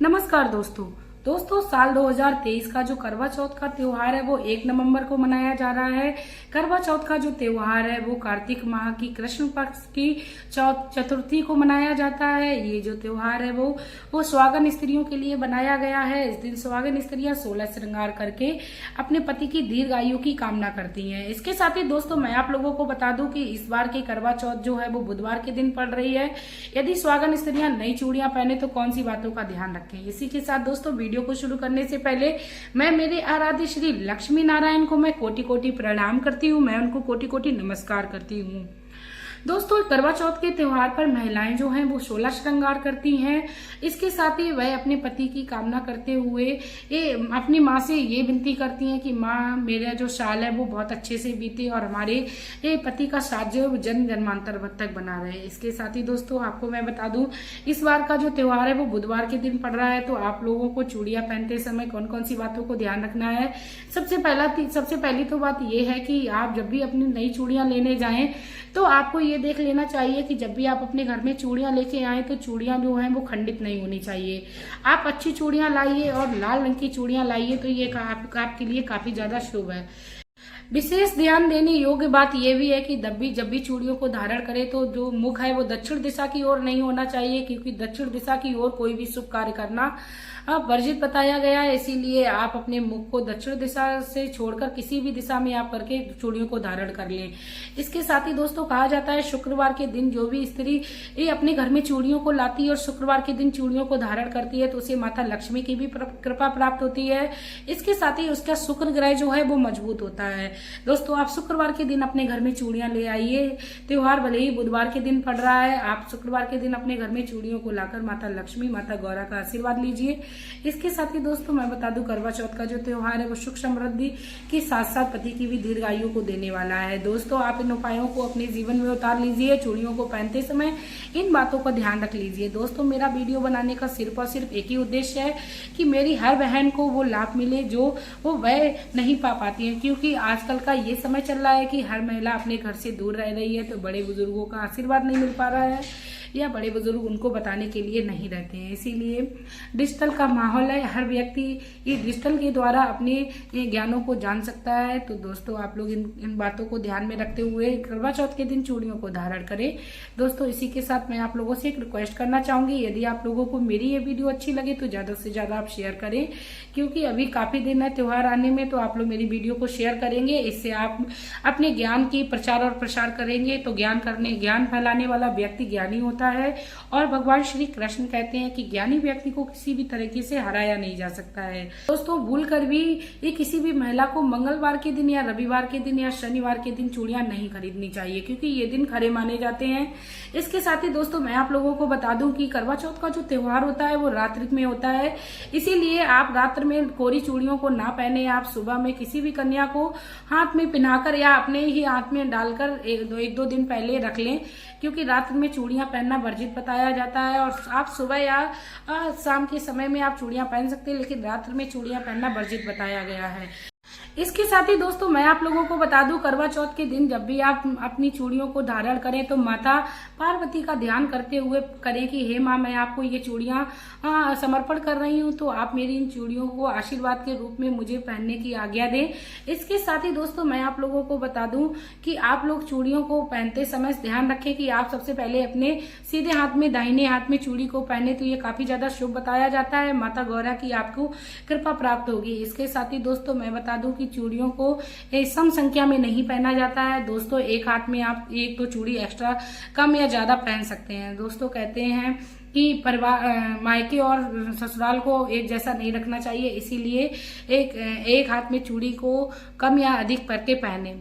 नमस्कार दोस्तों साल 2023 का जो करवा चौथ का त्योहार है वो 1 नवंबर को मनाया जा रहा है। करवा चौथ का जो त्योहार है वो कार्तिक माह की कृष्ण पक्ष की चतुर्थी को मनाया जाता है। ये जो त्योहार है वो सुहागन स्त्रियों के लिए बनाया गया है। इस दिन सुहागन स्त्रियां 16 श्रृंगार करके अपने पति की दीर्घ आयु की कामना करती हैं। इसके साथ ही दोस्तों मैं आप लोगों को बता दूं कि इस बार की करवा चौथ जो है वो बुधवार के दिन पड़ रही है। यदि सुहागन स्त्रियां नई चूड़ियां पहने तो कौन सी बातों का ध्यान रखें। इसी के साथ दोस्तों वीडियो को शुरू करने से पहले मैं मेरे आराध्य श्री लक्ष्मी नारायण को मैं कोटि कोटि प्रणाम करती हूँ। मैं उनको कोटि कोटि नमस्कार करती हूँ। दोस्तों करवा चौथ के त्योहार पर महिलाएं जो हैं वो 16 श्रृंगार करती हैं। इसके साथ ही वह अपने पति की कामना करते हुए अपनी माँ से ये विनती करती हैं कि माँ मेरा जो साल है वो बहुत अच्छे से बीते और हमारे पति का साथ जो है जन्म जन्मांतर तक बना रहे। इसके साथ ही दोस्तों आपको मैं बता दूं इस बार का जो त्योहार है वो बुधवार के दिन पड़ रहा है। तो आप लोगों को चूड़ियां पहनते समय कौन कौन सी बातों को ध्यान रखना है। सबसे पहली तो बात ये है कि आप जब भी अपनी नई चूड़ियां लेने जाएं तो आपको ये देख लेना चाहिए कि जब भी आप अपने घर में चूड़ियां लेके आए तो चूड़ियां जो हैं वो खंडित नहीं होनी चाहिए। आप अच्छी चूड़ियां लाइए और लाल रंग की चूड़ियां लाइए तो ये आपके लिए काफी ज्यादा शुभ है। विशेष ध्यान देने योग्य बात यह भी है कि जब भी चूड़ियों को धारण करें तो जो मुख है वो दक्षिण दिशा की ओर नहीं होना चाहिए, क्योंकि दक्षिण दिशा की ओर कोई भी शुभ कार्य करना वर्जित बताया गया है। इसीलिए आप अपने मुख को दक्षिण दिशा से छोड़कर किसी भी दिशा में आप करके चूड़ियों को धारण कर लें। इसके साथ ही दोस्तों कहा जाता है शुक्रवार के दिन जो भी स्त्री अपने घर में चूड़ियों को लाती है और शुक्रवार के दिन चूड़ियों को धारण करती है तो उसे माता लक्ष्मी की भी कृपा प्राप्त होती है। इसके साथ ही उसका शुक्र ग्रह जो है वो मजबूत होता है। दोस्तों आप शुक्रवार के दिन अपने घर में चूड़ियां ले आइए। त्योहार भले ही बुधवार के दिन पड़ रहा है, आप शुक्रवार के दिन अपने घर में चूड़ियों को लाकर माता लक्ष्मी माता गौरा का आशीर्वाद लीजिए। इसके साथ ही दोस्तों मैं बता दूं करवा चौथ का जो त्योहार है वो सुख समृद्धि के साथ साथ पति की भी दीर्घ आयु को देने वाला है। दोस्तों आप इन उपायों को अपने जीवन में उतार लीजिए। चूड़ियों को पहनते समय इन बातों का ध्यान रख लीजिए। दोस्तों मेरा वीडियो बनाने का सिर्फ और सिर्फ एक ही उद्देश्य है कि मेरी हर बहन को वो लाभ मिले जो वो वह नहीं पा पाती है, क्योंकि आजकल का ये समय चल रहा है कि हर महिला अपने घर से दूर रह रही है तो बड़े बुजुर्गों का आशीर्वाद नहीं मिल पा रहा है या बड़े बुजुर्ग उनको बताने के लिए नहीं रहते हैं। इसीलिए डिजिटल का माहौल है, हर व्यक्ति ये डिजिटल के द्वारा अपने ज्ञानों को जान सकता है। तो दोस्तों आप लोग इन बातों को ध्यान में रखते हुए करवा चौथ के दिन चूड़ियों को धारण करें। दोस्तों इसी के साथ मैं आप लोगों से एक रिक्वेस्ट करना चाहूंगी, यदि आप लोगों को मेरी ये वीडियो अच्छी लगे तो ज्यादा से ज्यादा आप शेयर करें, क्योंकि अभी काफी दिन है त्योहार आने में। तो आप लोग मेरी वीडियो को शेयर करेंगे, इससे आप अपने ज्ञान की प्रचार और प्रसार करेंगे तो ज्ञान फैलाने वाला व्यक्ति ज्ञानी होता है। और भगवान श्री कृष्ण कहते हैं कि ज्ञानी व्यक्ति को किसी भी तरीके से हराया नहीं जा सकता है। दोस्तों भूल कर भी ये किसी भी महिला को मंगलवार के दिन या रविवार के दिन या शनिवार के दिन चूड़ियां नहीं खरीदनी चाहिए, क्योंकि ये दिन खरे माने जाते हैं। इसके साथ ही दोस्तों मैं आप लोगों को बता दूं कि करवा चौथ का जो त्योहार होता है वो रात्रि में होता है। इसीलिए आप रात्र में कोरी चूड़ियों को ना पहने, आप सुबह में किसी भी कन्या को हाथ में पहनाकर या अपने ही हाथ में डालकर एक दो दिन पहले रख लें, क्योंकि रात में चूड़ियां पहनना वर्जित बताया जाता है। और आप सुबह या शाम के समय में आप चूड़ियां पहन सकते हैं, लेकिन रात्र में चूड़ियां पहनना वर्जित बताया गया है। इसके साथ ही दोस्तों मैं आप लोगों को बता दूं करवा चौथ के दिन जब भी आप अपनी चूड़ियों को धारण करें तो माता पार्वती का ध्यान करते हुए करें कि हे माँ मैं आपको ये चूड़ियां समर्पण कर रही हूं, तो आप मेरी इन चूड़ियों को आशीर्वाद के रूप में मुझे पहनने की आज्ञा दें। इसके साथ ही दोस्तों मैं आप लोगों को बता दूं कि आप लोग चूड़ियों को पहनते समय ध्यान रखें कि आप सबसे पहले अपने सीधे हाथ में दाहिने हाथ में चूड़ी को पहने, तो ये काफी ज्यादा शुभ बताया जाता है। माता गौरा की आपको कृपा प्राप्त होगी। इसके साथ ही दोस्तों मैं बता दूं कि चूड़ियों को सम संख्या में नहीं पहना जाता है। दोस्तों एक हाथ में आप एक तो चूड़ी एक्स्ट्रा कम या ज्यादा पहन सकते हैं। दोस्तों कहते हैं कि परिवार मायके और ससुराल को एक जैसा नहीं रखना चाहिए, इसीलिए एक हाथ में चूड़ी को कम या अधिक करके पहने।